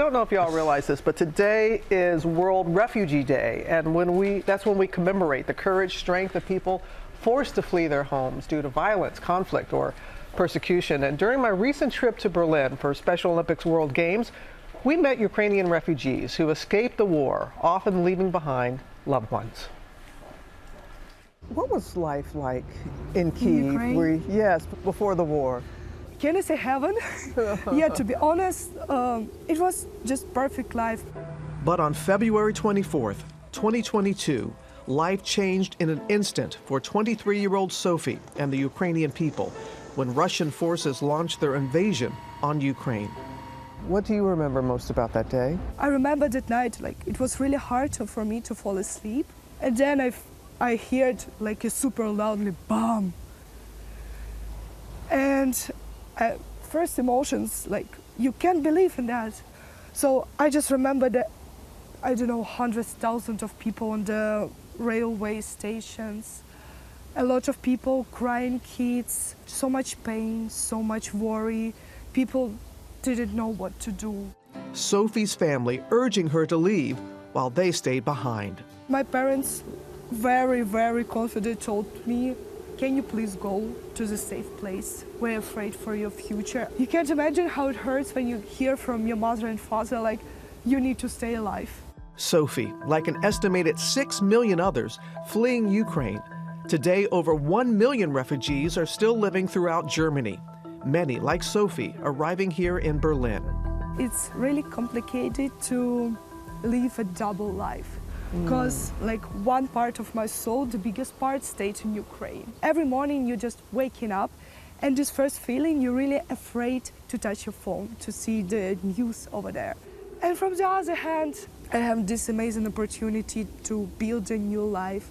I don't know if y'all realize this, but today is World Refugee Day, and that's when we commemorate the courage, strength of people forced to flee their homes due to violence, conflict, or persecution. And during my recent trip to Berlin for Special Olympics World Games, we met Ukrainian refugees who escaped the war, often leaving behind loved ones. What was life like in Kyiv? Yes, before the war. Can I say heaven? Yeah, to be honest, it was just perfect life. But on February 24th, 2022, life changed in an instant for 23-year-old Sophie and the Ukrainian people when Russian forces launched their invasion on Ukraine. What do you remember most about that day? I remember that night, like, it was really hard for me to fall asleep. And then I heard like a super loudly bomb. And first emotions, like, you can't believe in that. So I just remember that, I don't know, hundreds, thousands of people on the railway stations, a lot of people crying, kids, so much pain, so much worry. People didn't know what to do. Sophie's family urging her to leave while they stayed behind. My parents, very, very confident, told me, can you please go to the safe place? We're afraid for your future. You can't imagine how it hurts when you hear from your mother and father, like, you need to stay alive. Sophie, like an estimated 6 million others fleeing Ukraine. Today, over 1 million refugees are still living throughout Germany. Many, like Sophie, arriving here in Berlin. It's really complicated to live a double life. Because like one part of my soul, the biggest part, stayed in Ukraine. Every morning you're just waking up, and this first feeling, you're really afraid to touch your phone, to see the news over there. And from the other hand, I have this amazing opportunity to build a new life.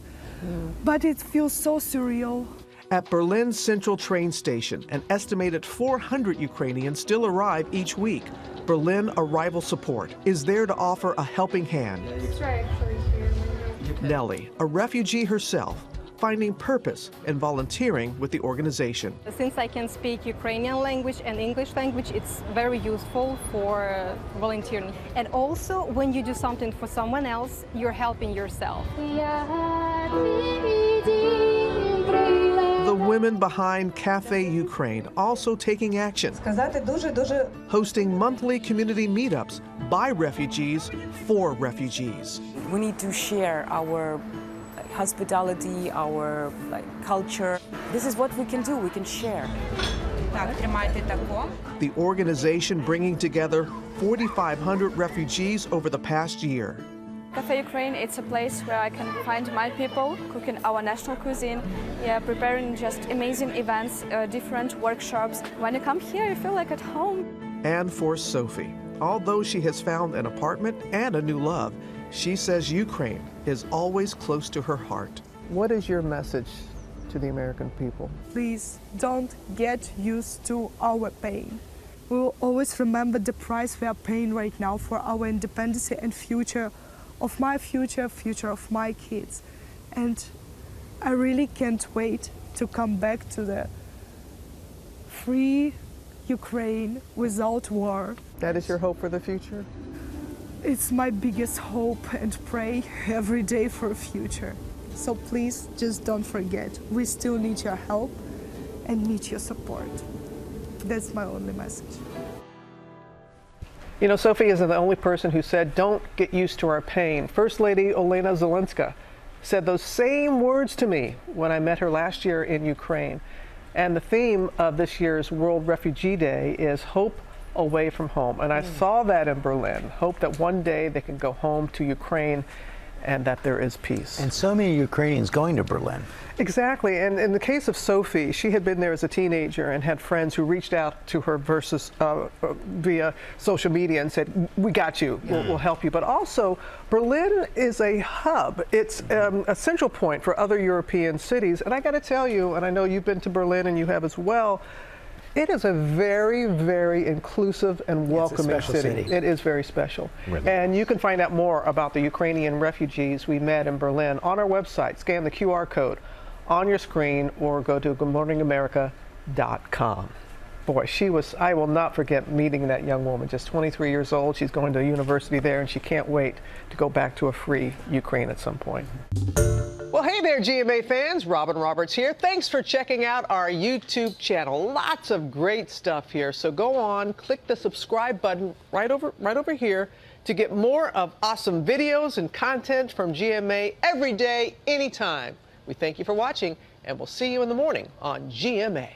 But it feels so surreal. At Berlin's central train station, an estimated 400 Ukrainians still arrive each week. Berlin Arrival Support is there to offer a helping hand. Nellie, a refugee herself, finding purpose in volunteering with the organization. Since I can speak Ukrainian language and English language, it's very useful for volunteering. And also, when you do something for someone else, you're helping yourself. The women behind Cafe Ukraine also taking action, hosting monthly community meetups by refugees for refugees. We need to share our hospitality, our culture. This is what we can do, we can share. The organization bringing together 4,500 refugees over the past year. Cafe Ukraine, it's a place where I can find my people cooking our national cuisine, preparing just amazing events, different workshops. When you come here, you feel like at home. And for Sophie, although she has found an apartment and a new love, she says Ukraine is always close to her heart. What is your message to the American people? Please don't get used to our pain. We will always remember the price we are paying right now for our independence and future of my future of my kids. And I really can't wait to come back to the free Ukraine without war. That is your hope for the future? It's my biggest hope, and pray every day for a future. So please, just don't forget, we still need your help and need your support. That's my only message. You know, Sophie isn't the only person who said, don't get used to our pain. First Lady Olena Zelenska said those same words to me when I met her last year in Ukraine. And the theme of this year's World Refugee Day is hope away from home. And I saw that in Berlin, hope that one day they can go home to Ukraine and that there is peace. And so many Ukrainians going to Berlin. Exactly. And in the case of Sophie, she had been there as a teenager and had friends who reached out to her via social media and said, we got you, we'll help you. But also, Berlin is a hub. It's a central point for other European cities. And I got to tell you, and I know you've been to Berlin and you have as well, it is a very, very inclusive and welcoming city. It is very special. Really. And you can find out more about the Ukrainian refugees we met in Berlin on our website. Scan the QR code on your screen or go to goodmorningamerica.com. boy, I will not forget meeting that young woman, just 23 years old. She's going to university there, and she can't wait to go back to a free Ukraine at some point. Well, hey there, GMA fans. Robin Roberts here. Thanks for checking out our YouTube channel. Lots of great stuff here. So go on, click the subscribe button right over here to get more of awesome videos and content from GMA every day, anytime. We thank you for watching, and we'll see you in the morning on GMA.